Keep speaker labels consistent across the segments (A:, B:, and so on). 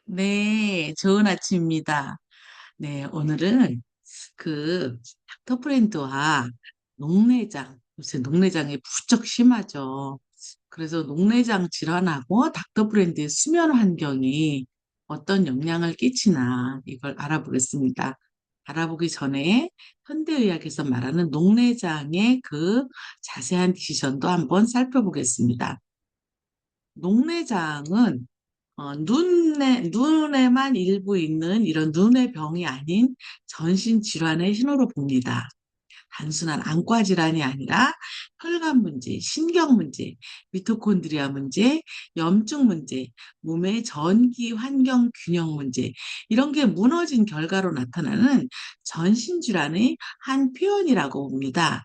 A: 네, 좋은 아침입니다. 네, 오늘은 그 닥터 프렌드와 녹내장, 요새 녹내장이 부쩍 심하죠. 그래서 녹내장 질환하고 닥터 프렌드의 수면 환경이 어떤 영향을 끼치나 이걸 알아보겠습니다. 알아보기 전에 현대의학에서 말하는 녹내장의 그 자세한 디시전도 한번 살펴보겠습니다. 녹내장은 눈에만 일부 있는 이런 눈의 병이 아닌 전신 질환의 신호로 봅니다. 단순한 안과 질환이 아니라 혈관 문제, 신경 문제, 미토콘드리아 문제, 염증 문제, 몸의 전기 환경 균형 문제, 이런 게 무너진 결과로 나타나는 전신 질환의 한 표현이라고 봅니다.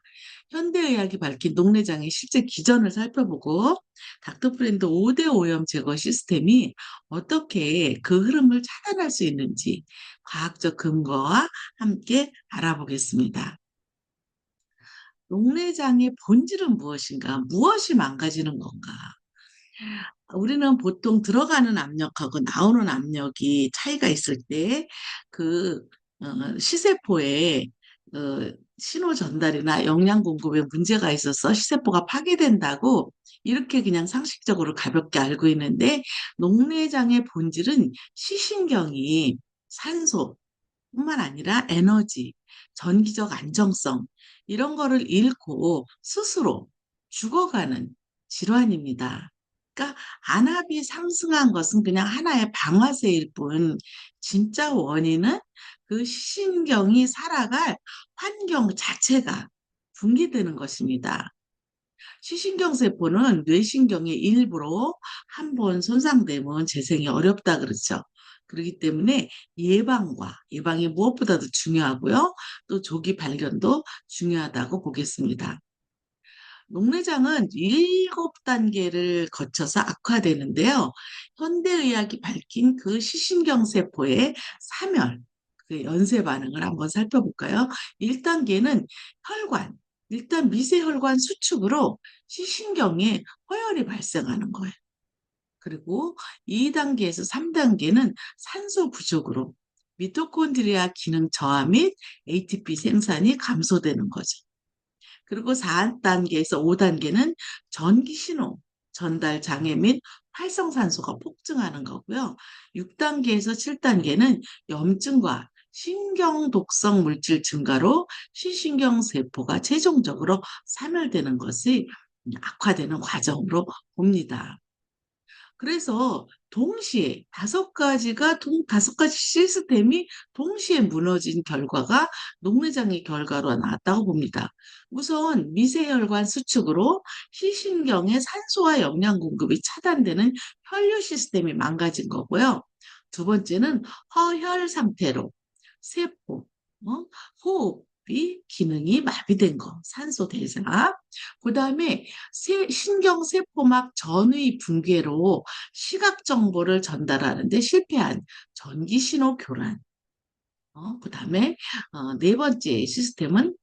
A: 현대의학이 밝힌 녹내장의 실제 기전을 살펴보고 닥터 프렌드 5대 오염 제거 시스템이 어떻게 그 흐름을 차단할 수 있는지 과학적 근거와 함께 알아보겠습니다. 녹내장의 본질은 무엇인가? 무엇이 망가지는 건가? 우리는 보통 들어가는 압력하고 나오는 압력이 차이가 있을 때, 그, 시세포에, 신호 전달이나 영양 공급에 문제가 있어서 시세포가 파괴된다고 이렇게 그냥 상식적으로 가볍게 알고 있는데, 녹내장의 본질은 시신경이 산소, 뿐만 아니라 에너지, 전기적 안정성, 이런 거를 잃고 스스로 죽어가는 질환입니다. 그러니까 안압이 상승한 것은 그냥 하나의 방아쇠일 뿐, 진짜 원인은 그 신경이 살아갈 환경 자체가 붕괴되는 것입니다. 시신경 세포는 뇌신경의 일부로 한 번 손상되면 재생이 어렵다 그렇죠. 그렇기 때문에 예방이 무엇보다도 중요하고요. 또 조기 발견도 중요하다고 보겠습니다. 녹내장은 7단계를 거쳐서 악화되는데요. 현대의학이 밝힌 그 시신경 세포의 사멸, 그 연쇄 반응을 한번 살펴볼까요? 1단계는 혈관, 일단 미세혈관 수축으로 시신경에 허혈이 발생하는 거예요. 그리고 2단계에서 3단계는 산소 부족으로 미토콘드리아 기능 저하 및 ATP 생산이 감소되는 거죠. 그리고 4단계에서 5단계는 전기 신호 전달 장애 및 활성산소가 폭증하는 거고요. 6단계에서 7단계는 염증과 신경 독성 물질 증가로 시신경 세포가 최종적으로 사멸되는 것이 악화되는 과정으로 봅니다. 그래서 동시에 다섯 가지 시스템이 동시에 무너진 결과가 녹내장의 결과로 나왔다고 봅니다. 우선 미세혈관 수축으로 시신경의 산소와 영양 공급이 차단되는 혈류 시스템이 망가진 거고요. 두 번째는 허혈 상태로 세포, 호흡이 기능이 마비된 거, 산소 대사. 그 다음에 신경세포막 전의 붕괴로 시각 정보를 전달하는데 실패한 전기신호 교란. 그 다음에 네 번째 시스템은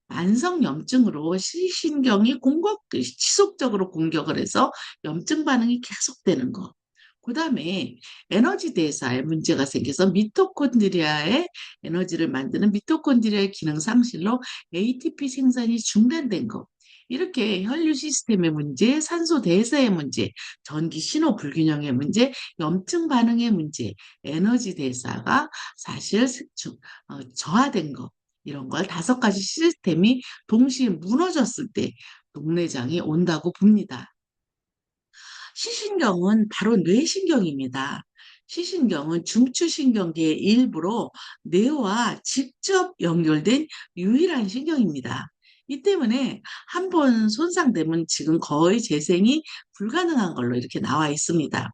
A: 만성 염증으로 시신경이 지속적으로 공격을 해서 염증 반응이 계속되는 거. 그 다음에 에너지 대사에 문제가 생겨서 미토콘드리아의 에너지를 만드는 미토콘드리아의 기능 상실로 ATP 생산이 중단된 거. 이렇게 혈류 시스템의 문제, 산소 대사의 문제, 전기 신호 불균형의 문제, 염증 반응의 문제, 에너지 대사가 사실 저하된 거. 이런 걸 다섯 가지 시스템이 동시에 무너졌을 때 녹내장이 온다고 봅니다. 시신경은 바로 뇌신경입니다. 시신경은 중추신경계의 일부로 뇌와 직접 연결된 유일한 신경입니다. 이 때문에 한 번 손상되면 지금 거의 재생이 불가능한 걸로 이렇게 나와 있습니다.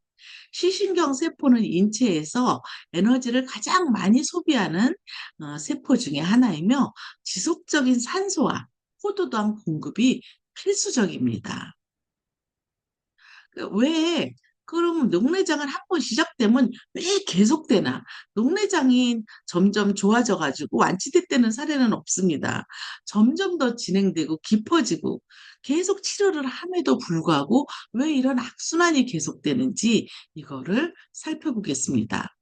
A: 시신경 세포는 인체에서 에너지를 가장 많이 소비하는 세포 중에 하나이며 지속적인 산소와 포도당 공급이 필수적입니다. 왜 그러면 녹내장은 한 번 시작되면 왜 계속되나? 녹내장이 점점 좋아져 가지고 완치됐다는 사례는 없습니다. 점점 더 진행되고 깊어지고 계속 치료를 함에도 불구하고 왜 이런 악순환이 계속되는지 이거를 살펴보겠습니다.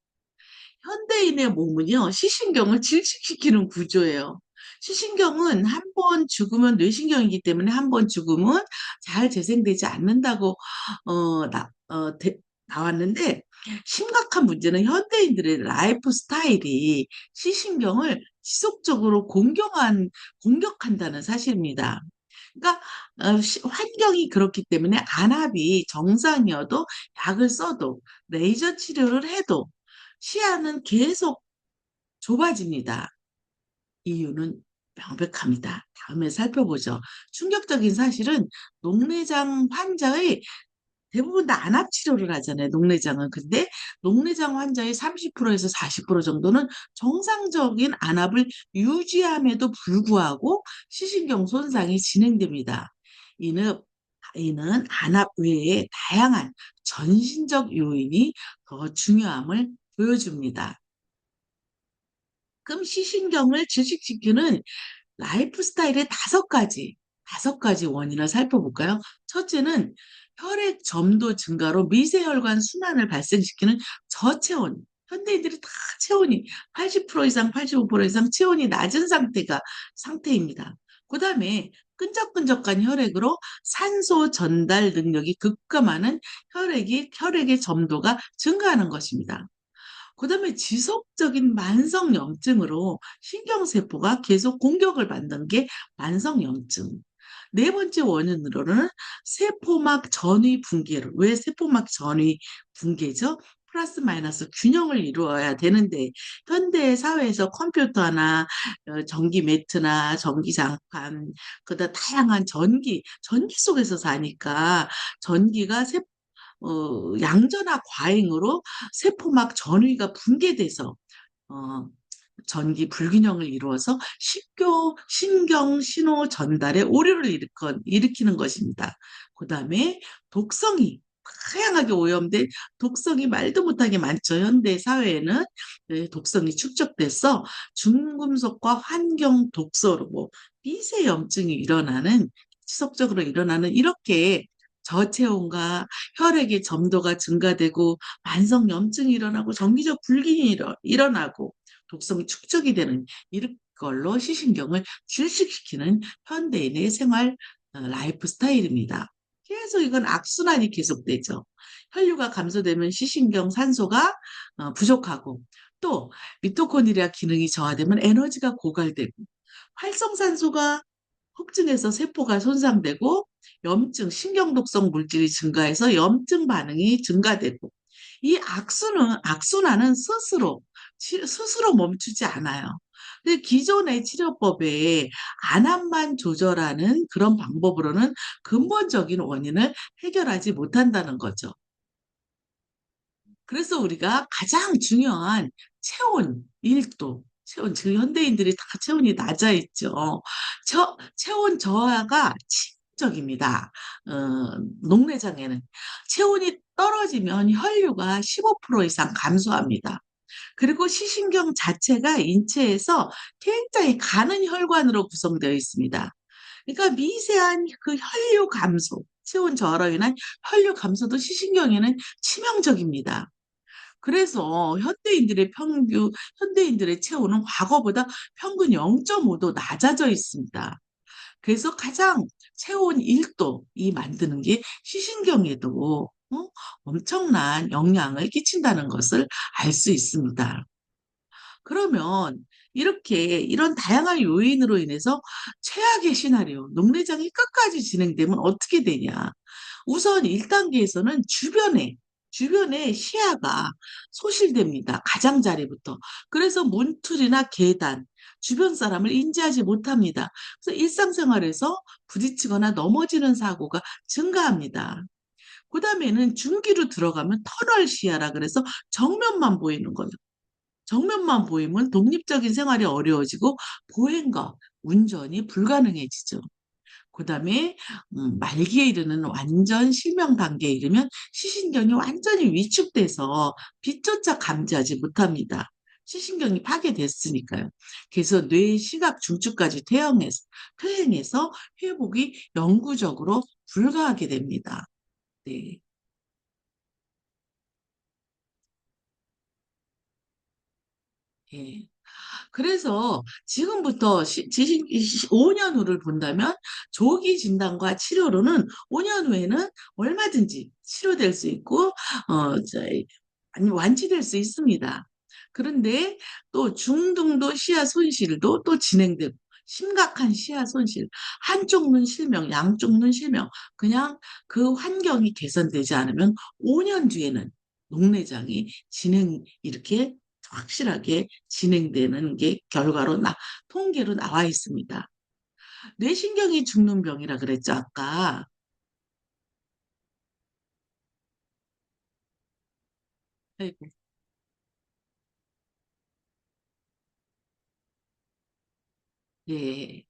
A: 현대인의 몸은요, 시신경을 질식시키는 구조예요. 시신경은 한 번 죽으면 뇌신경이기 때문에 한 번 죽으면 잘 재생되지 않는다고 나왔는데 심각한 문제는 현대인들의 라이프 스타일이 시신경을 지속적으로 공격한다는 사실입니다. 그러니까 환경이 그렇기 때문에 안압이 정상이어도 약을 써도 레이저 치료를 해도 시야는 계속 좁아집니다. 이유는 명백합니다. 다음에 살펴보죠. 충격적인 사실은 녹내장 환자의 대부분 다 안압 치료를 하잖아요. 녹내장은. 근데 녹내장 환자의 30%에서 40% 정도는 정상적인 안압을 유지함에도 불구하고 시신경 손상이 진행됩니다. 이는, 이는 안압 외에 다양한 전신적 요인이 더 중요함을 보여줍니다. 그럼 시신경을 질식시키는 라이프 스타일의 다섯 가지 원인을 살펴볼까요? 첫째는 혈액 점도 증가로 미세혈관 순환을 발생시키는 저체온. 현대인들이 다 체온이 80% 이상, 85% 이상 체온이 낮은 상태입니다. 그 다음에 끈적끈적한 혈액으로 산소 전달 능력이 급감하는 혈액의 점도가 증가하는 것입니다. 그다음에 지속적인 만성염증으로 신경세포가 계속 공격을 받는 게 만성염증. 네 번째 원인으로는 세포막 전위 붕괴를. 왜 세포막 전위 붕괴죠? 플러스 마이너스 균형을 이루어야 되는데 현대 사회에서 컴퓨터나 전기 매트나 전기장판 그다음 다양한 전기 속에서 사니까 전기가 양전화 과잉으로 세포막 전위가 붕괴돼서 어, 전기 불균형을 이루어서 신경 신호 전달에 오류를 일으키는 것입니다. 그 다음에 독성이 다양하게 오염된 독성이 말도 못하게 많죠. 현대 사회에는 네, 독성이 축적돼서 중금속과 환경 독소로 미세염증이 지속적으로 일어나는 이렇게 저체온과 혈액의 점도가 증가되고 만성염증이 일어나고 정기적 불균이 일어나고 독성이 축적이 되는 이런 걸로 시신경을 질식시키는 현대인의 생활 라이프 스타일입니다. 계속 이건 악순환이 계속되죠. 혈류가 감소되면 시신경 산소가 부족하고 또 미토콘드리아 기능이 저하되면 에너지가 고갈되고 활성산소가 혹증해서 세포가 손상되고 신경독성 물질이 증가해서 염증 반응이 증가되고 이 악순환은 스스로 멈추지 않아요. 근데 기존의 치료법에 안압만 조절하는 그런 방법으로는 근본적인 원인을 해결하지 못한다는 거죠. 그래서 우리가 가장 중요한 체온, 1도, 지금 현대인들이 다 체온이 낮아 있죠. 체온 저하가 치명적입니다. 녹내장에는. 체온이 떨어지면 혈류가 15% 이상 감소합니다. 그리고 시신경 자체가 인체에서 굉장히 가는 혈관으로 구성되어 있습니다. 그러니까 미세한 그 혈류 감소, 체온 저하로 인한 혈류 감소도 시신경에는 치명적입니다. 그래서 현대인들의 체온은 과거보다 평균 0.5도 낮아져 있습니다. 그래서 가장 체온 1도이 만드는 게 시신경에도 엄청난 영향을 끼친다는 것을 알 수 있습니다. 그러면 이런 다양한 요인으로 인해서 최악의 시나리오, 녹내장이 끝까지 진행되면 어떻게 되냐? 우선 1단계에서는 주변에 시야가 소실됩니다. 가장자리부터. 그래서 문틀이나 계단, 주변 사람을 인지하지 못합니다. 그래서 일상생활에서 부딪히거나 넘어지는 사고가 증가합니다. 그 다음에는 중기로 들어가면 터널 시야라 그래서 정면만 보이는 거예요. 정면만 보이면 독립적인 생활이 어려워지고 보행과 운전이 불가능해지죠. 그다음에 말기에 이르는 완전 실명 단계에 이르면 시신경이 완전히 위축돼서 빛조차 감지하지 못합니다. 시신경이 파괴됐으니까요. 그래서 뇌 시각 중추까지 퇴행해서 회복이 영구적으로 불가하게 됩니다. 네. 예. 그래서 지금부터 5년 후를 본다면 조기 진단과 치료로는 5년 후에는 얼마든지 치료될 수 있고, 아니, 완치될 수 있습니다. 그런데 또 중등도 시야 손실도 또 진행되고, 심각한 시야 손실, 한쪽 눈 실명, 양쪽 눈 실명, 그냥 그 환경이 개선되지 않으면 5년 뒤에는 녹내장이 이렇게 확실하게 진행되는 게 통계로 나와 있습니다. 뇌신경이 죽는 병이라 그랬죠, 아까. 아이고, 네.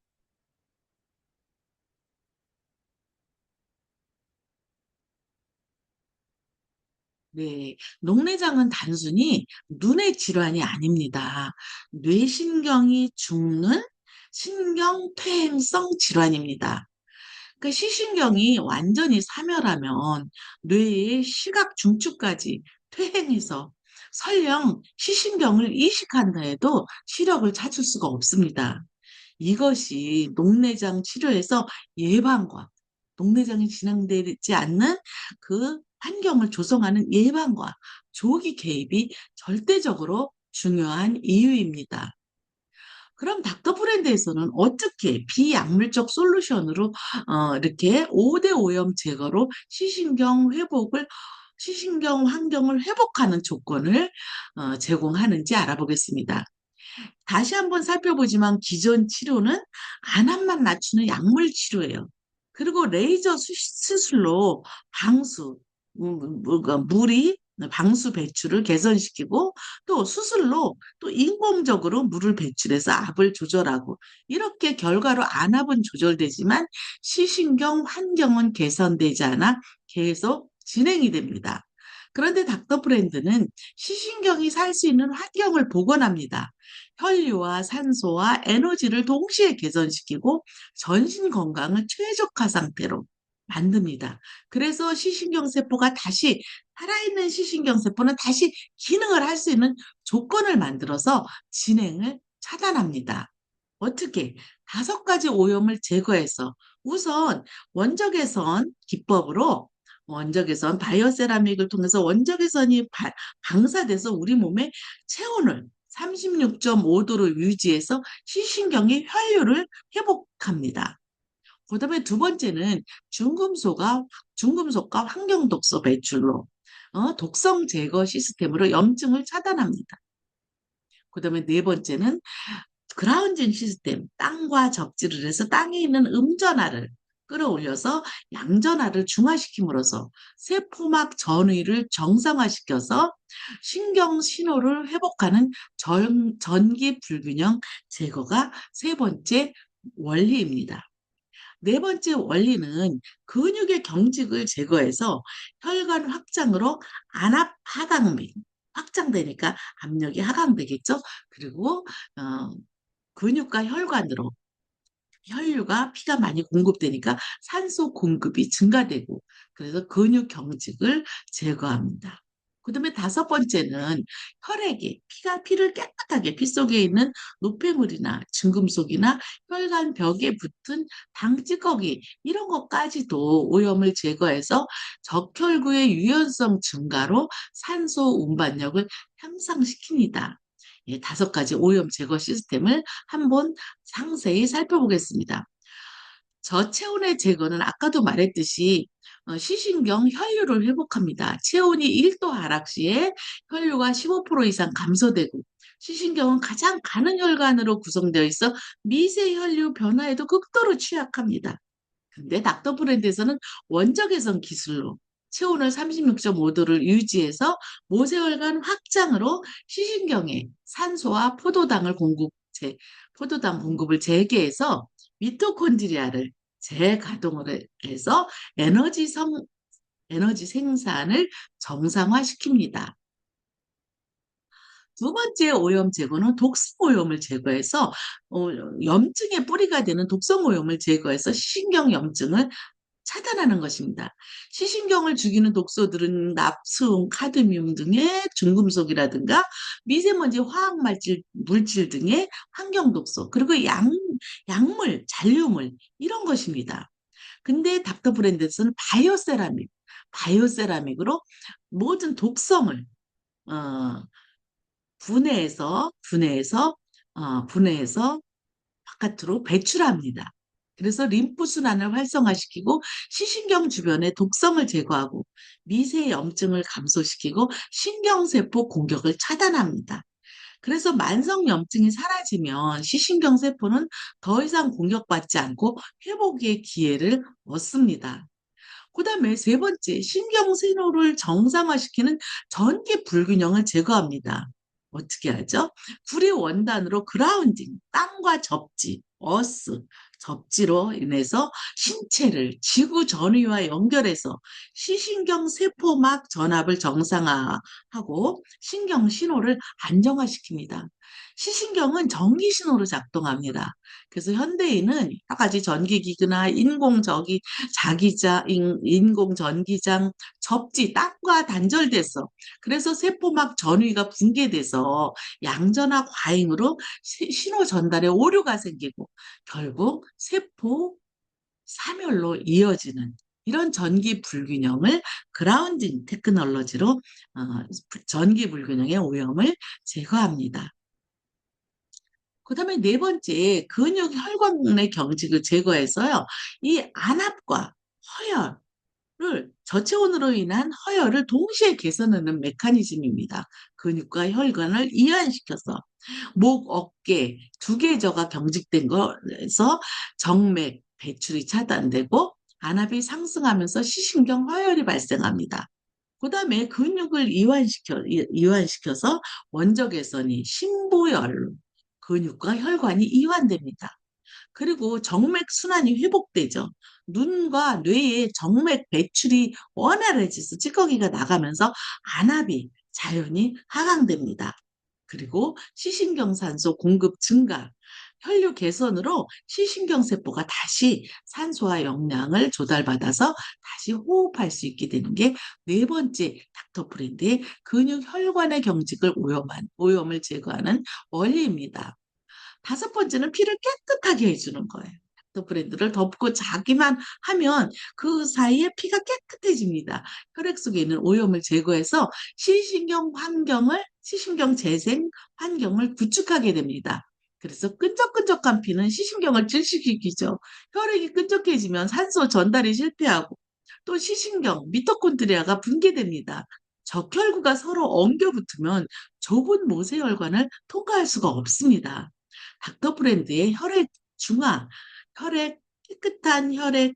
A: 네, 녹내장은 단순히 눈의 질환이 아닙니다. 뇌신경이 죽는 신경퇴행성 질환입니다. 그러니까 시신경이 완전히 사멸하면 뇌의 시각 중추까지 퇴행해서 설령 시신경을 이식한다 해도 시력을 찾을 수가 없습니다. 이것이 녹내장 치료에서 예방과 녹내장이 진행되지 않는 그 환경을 조성하는 예방과 조기 개입이 절대적으로 중요한 이유입니다. 그럼 닥터 브랜드에서는 어떻게 비약물적 솔루션으로 이렇게 5대 오염 제거로 시신경 환경을 회복하는 조건을 제공하는지 알아보겠습니다. 다시 한번 살펴보지만 기존 치료는 안압만 낮추는 약물 치료예요. 그리고 레이저 수술로 방수, 물이 방수 배출을 개선시키고 또 수술로 또 인공적으로 물을 배출해서 압을 조절하고 이렇게 결과로 안압은 조절되지만 시신경 환경은 개선되지 않아 계속 진행이 됩니다. 그런데 닥터 브랜드는 시신경이 살 수 있는 환경을 복원합니다. 혈류와 산소와 에너지를 동시에 개선시키고 전신 건강을 최적화 상태로 만듭니다. 그래서 살아있는 시신경 세포는 다시 기능을 할 수 있는 조건을 만들어서 진행을 차단합니다. 어떻게? 5가지 오염을 제거해서 우선 원적외선 기법으로 원적외선 바이오세라믹을 통해서 원적외선이 방사돼서 우리 몸의 체온을 36.5도로 유지해서 시신경의 혈류를 회복합니다. 그다음에 두 번째는 중금속과 환경독소 배출로 독성 제거 시스템으로 염증을 차단합니다. 그다음에 네 번째는 그라운징 시스템, 땅과 접지를 해서 땅에 있는 음전하를 끌어올려서 양전하를 중화시킴으로써 세포막 전위를 정상화시켜서 신경 신호를 회복하는 전기 불균형 제거가 세 번째 원리입니다. 네 번째 원리는 근육의 경직을 제거해서 혈관 확장으로 안압 하강 및 확장되니까 압력이 하강되겠죠. 그리고 어, 근육과 혈관으로 혈류가 피가 많이 공급되니까 산소 공급이 증가되고 그래서 근육 경직을 제거합니다. 그다음에 다섯 번째는 피를 깨끗하게 피 속에 있는 노폐물이나 증금속이나 혈관 벽에 붙은 당찌꺼기 이런 것까지도 오염을 제거해서 적혈구의 유연성 증가로 산소 운반력을 향상시킵니다. 5가지 오염 제거 시스템을 한번 상세히 살펴보겠습니다. 저체온의 제거는 아까도 말했듯이 시신경 혈류를 회복합니다. 체온이 1도 하락 시에 혈류가 15% 이상 감소되고 시신경은 가장 가는 혈관으로 구성되어 있어 미세 혈류 변화에도 극도로 취약합니다. 근데 닥터 브랜드에서는 원적외선 기술로 체온을 36.5도를 유지해서 모세혈관 확장으로 시신경에 산소와 포도당 공급을 재개해서 미토콘드리아를 재가동을 해서 에너지 생산을 정상화시킵니다. 두 번째 오염 제거는 독성 오염을 제거해서 어, 염증의 뿌리가 되는 독성 오염을 제거해서 신경 염증을 차단하는 것입니다. 시신경을 죽이는 독소들은 납수음, 카드뮴 등의 중금속이라든가 미세먼지, 물질 등의 환경 독소, 그리고 약물, 잔류물 이런 것입니다. 근데 닥터 브랜드에서는 바이오세라믹으로 모든 독성을 어, 분해해서 바깥으로 배출합니다. 그래서 림프 순환을 활성화시키고 시신경 주변의 독성을 제거하고 미세 염증을 감소시키고 신경세포 공격을 차단합니다. 그래서 만성 염증이 사라지면 시신경 세포는 더 이상 공격받지 않고 회복의 기회를 얻습니다. 그다음에 세 번째, 신경 신호를 정상화시키는 전기 불균형을 제거합니다. 어떻게 하죠? 불의 원단으로 그라운딩, 땅과 접지로 인해서 신체를 지구 전위와 연결해서 시신경 세포막 전압을 정상화하고 신경 신호를 안정화시킵니다. 시신경은 전기 신호로 작동합니다. 그래서 현대인은 여러 가지 전기기기나 인공전기장, 접지, 땅과 단절돼서 그래서 세포막 전위가 붕괴돼서 양전화 과잉으로 신호 전달에 오류가 생기고 결국 세포 사멸로 이어지는 이런 전기 불균형을 그라운딩 테크놀로지로 전기 불균형의 오염을 제거합니다. 그다음에 네 번째, 근육 혈관의 경직을 제거해서요. 이 안압과 저체온으로 인한 허혈을 동시에 개선하는 메커니즘입니다. 근육과 혈관을 이완시켜서 목, 어깨 두 계저가 경직된 거에서 정맥 배출이 차단되고 안압이 상승하면서 시신경 허혈이 발생합니다. 그다음에 근육을 이완시켜서 원적 개선이 심보혈로 근육과 혈관이 이완됩니다. 그리고 정맥 순환이 회복되죠. 눈과 뇌의 정맥 배출이 원활해져서 찌꺼기가 나가면서 안압이 자연히 하강됩니다. 그리고 시신경산소 공급 증가, 혈류 개선으로 시신경세포가 다시 산소와 영양을 조달받아서 다시 호흡할 수 있게 되는 게 네 번째 닥터프렌드의 근육 혈관의 경직을 오염을 제거하는 원리입니다. 다섯 번째는 피를 깨끗하게 해주는 거예요. 닥터 브랜드를 덮고 자기만 하면 그 사이에 피가 깨끗해집니다. 혈액 속에 있는 오염을 제거해서 시신경 재생 환경을 구축하게 됩니다. 그래서 끈적끈적한 피는 시신경을 질식시키죠. 혈액이 끈적해지면 산소 전달이 실패하고 또 미토콘드리아가 붕괴됩니다. 적혈구가 서로 엉겨붙으면 좁은 모세혈관을 통과할 수가 없습니다. 닥터 브랜드의 깨끗한 혈액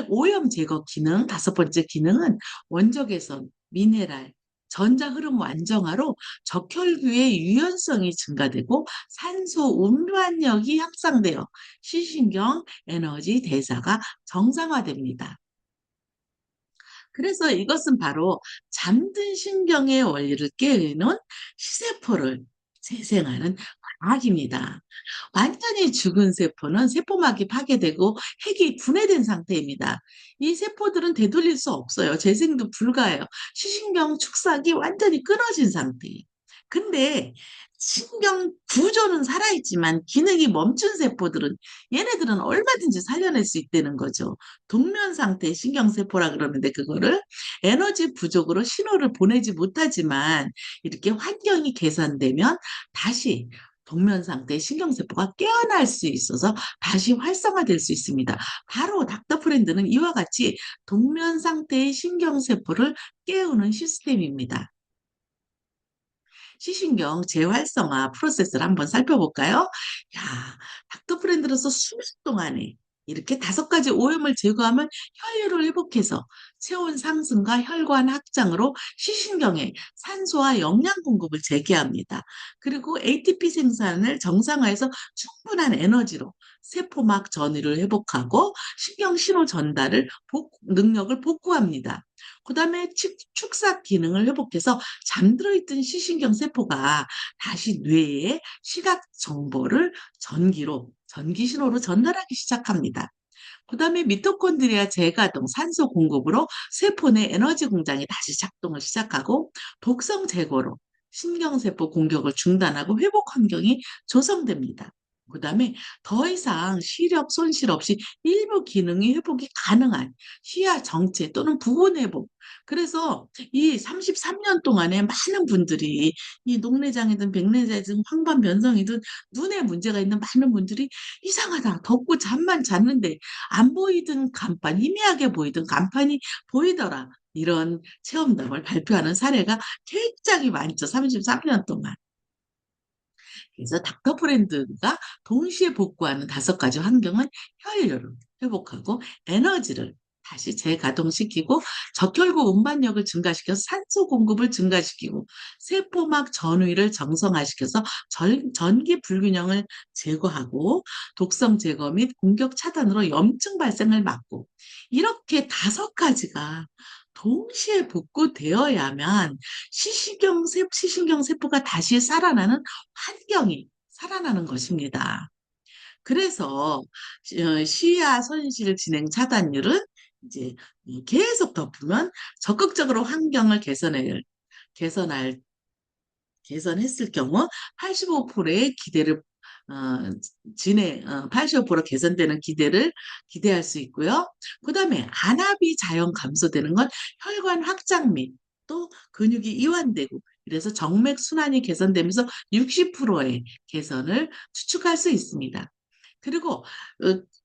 A: 오염 제거 기능, 다섯 번째 기능은 원적 개선, 미네랄, 전자 흐름 안정화로 적혈구의 유연성이 증가되고 산소 운반력이 향상되어 시신경 에너지 대사가 정상화됩니다. 그래서 이것은 바로 잠든 신경의 원리를 깨우는 시세포를 재생하는 과학입니다. 완전히 죽은 세포는 세포막이 파괴되고 핵이 분해된 상태입니다. 이 세포들은 되돌릴 수 없어요. 재생도 불가해요. 시신경 축삭이 완전히 끊어진 상태예요. 근데 신경 구조는 살아있지만 기능이 멈춘 세포들은 얘네들은 얼마든지 살려낼 수 있다는 거죠. 동면 상태의 신경세포라 그러는데 그거를 에너지 부족으로 신호를 보내지 못하지만 이렇게 환경이 개선되면 다시 동면 상태의 신경세포가 깨어날 수 있어서 다시 활성화될 수 있습니다. 바로 닥터 프렌드는 이와 같이 동면 상태의 신경세포를 깨우는 시스템입니다. 시신경 재활성화 프로세스를 한번 살펴볼까요? 야, 닥터 프렌드로서 수년 동안에 이렇게 다섯 가지 오염을 제거하면 혈류를 회복해서 체온 상승과 혈관 확장으로 시신경에 산소와 영양 공급을 재개합니다. 그리고 ATP 생산을 정상화해서 충분한 에너지로 세포막 전이를 회복하고 신경 신호 능력을 복구합니다. 그 다음에 축삭 기능을 회복해서 잠들어 있던 시신경 세포가 다시 뇌에 시각 정보를 전기 신호로 전달하기 시작합니다. 그다음에 미토콘드리아 재가동, 산소 공급으로 세포 내 에너지 공장이 다시 작동을 시작하고 독성 제거로 신경세포 공격을 중단하고 회복 환경이 조성됩니다. 그다음에 더 이상 시력 손실 없이 일부 기능이 회복이 가능한 시야 정체 또는 부분 회복. 그래서 이 33년 동안에 많은 분들이 이 녹내장이든 백내장이든 황반변성이든 눈에 문제가 있는 많은 분들이 이상하다. 덥고 잠만 잤는데 안 보이던 간판, 희미하게 보이던 간판이 보이더라. 이런 체험담을 발표하는 사례가 굉장히 많죠. 33년 동안. 그래서 닥터 브랜드가 동시에 복구하는 5가지 환경은 혈류를 회복하고 에너지를 다시 재가동시키고 적혈구 운반력을 증가시켜서 산소 공급을 증가시키고 세포막 전위를 정상화시켜서 전기 불균형을 제거하고 독성 제거 및 공격 차단으로 염증 발생을 막고 이렇게 5가지가 동시에 복구되어야만 시신경 세포가 다시 살아나는 환경이 살아나는 것입니다. 그래서 시야 손실 진행 차단율은 이제 계속 덮으면 적극적으로 환경을 개선할 개선했을 경우 85%의 기대를 어, 85% 개선되는 기대를 기대할 수 있고요. 그다음에 안압이 자연 감소되는 건 혈관 확장 및 또 근육이 이완되고 그래서 정맥 순환이 개선되면서 60%의 개선을 추측할 수 있습니다. 그리고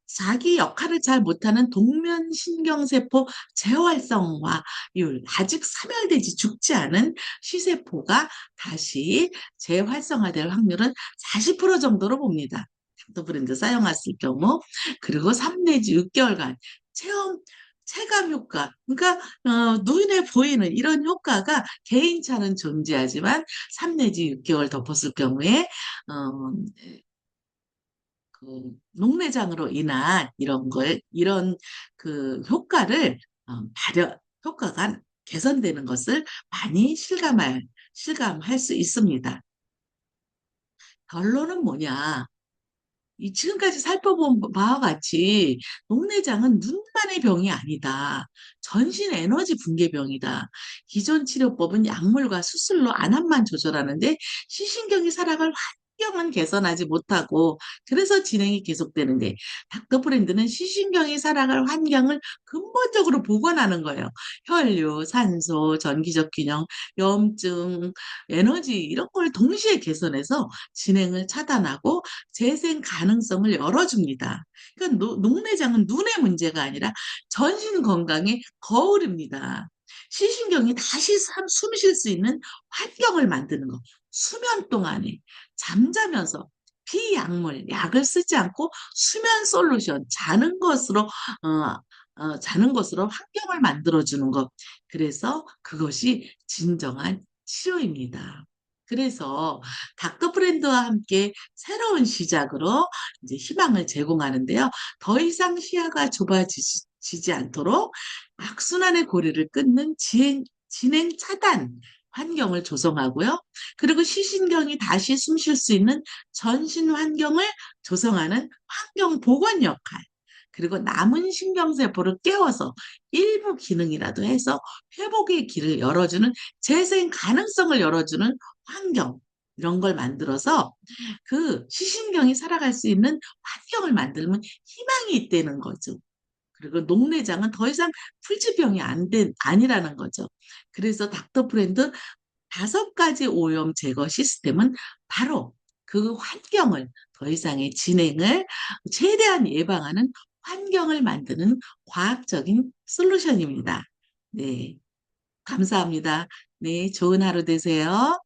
A: 자기 역할을 잘 못하는 동면신경세포 재활성화율, 아직 사멸되지 죽지 않은 시세포가 다시 재활성화될 확률은 40% 정도로 봅니다. 닥터 브랜드 사용했을 경우. 그리고 3 내지 6개월간 체험 체감 효과, 그러니까 눈에 보이는 이런 효과가 개인차는 존재하지만 3 내지 6개월 덮었을 경우에 어, 녹내장으로 인한 이런 그 효과를 효과가 개선되는 것을 많이 실감할 수 있습니다. 결론은 뭐냐? 이 지금까지 살펴본 바와 같이 녹내장은 눈만의 병이 아니다. 전신 에너지 붕괴병이다. 기존 치료법은 약물과 수술로 안압만 조절하는데 시신경이 살아갈 환경은 개선하지 못하고 그래서 진행이 계속되는데 닥터 브랜드는 시신경이 살아갈 환경을 근본적으로 복원하는 거예요. 혈류, 산소, 전기적 균형, 염증, 에너지 이런 걸 동시에 개선해서 진행을 차단하고 재생 가능성을 열어줍니다. 그러니까 녹내장은 눈의 문제가 아니라 전신 건강의 거울입니다. 시신경이 다시 숨 쉴 수 있는 환경을 만드는 것. 수면 동안에 잠자면서 비약물, 약을 쓰지 않고 수면 솔루션, 자는 것으로 환경을 만들어주는 것. 그래서 그것이 진정한 치료입니다. 그래서 닥터 브랜드와 함께 새로운 시작으로 이제 희망을 제공하는데요. 더 이상 시야가 좁아지지 않도록 악순환의 고리를 끊는 진행 차단 환경을 조성하고요. 그리고 시신경이 다시 숨 쉴 수 있는 전신 환경을 조성하는 환경 보건 역할. 그리고 남은 신경세포를 깨워서 일부 기능이라도 해서 회복의 길을 열어주는 재생 가능성을 열어주는 환경. 이런 걸 만들어서 그 시신경이 살아갈 수 있는 환경을 만들면 희망이 있다는 거죠. 그리고 녹내장은 더 이상 풀치병이 아니라는 거죠. 그래서 닥터 브랜드 5가지 오염 제거 시스템은 바로 그 환경을 더 이상의 진행을 최대한 예방하는 환경을 만드는 과학적인 솔루션입니다. 네, 감사합니다. 네, 좋은 하루 되세요.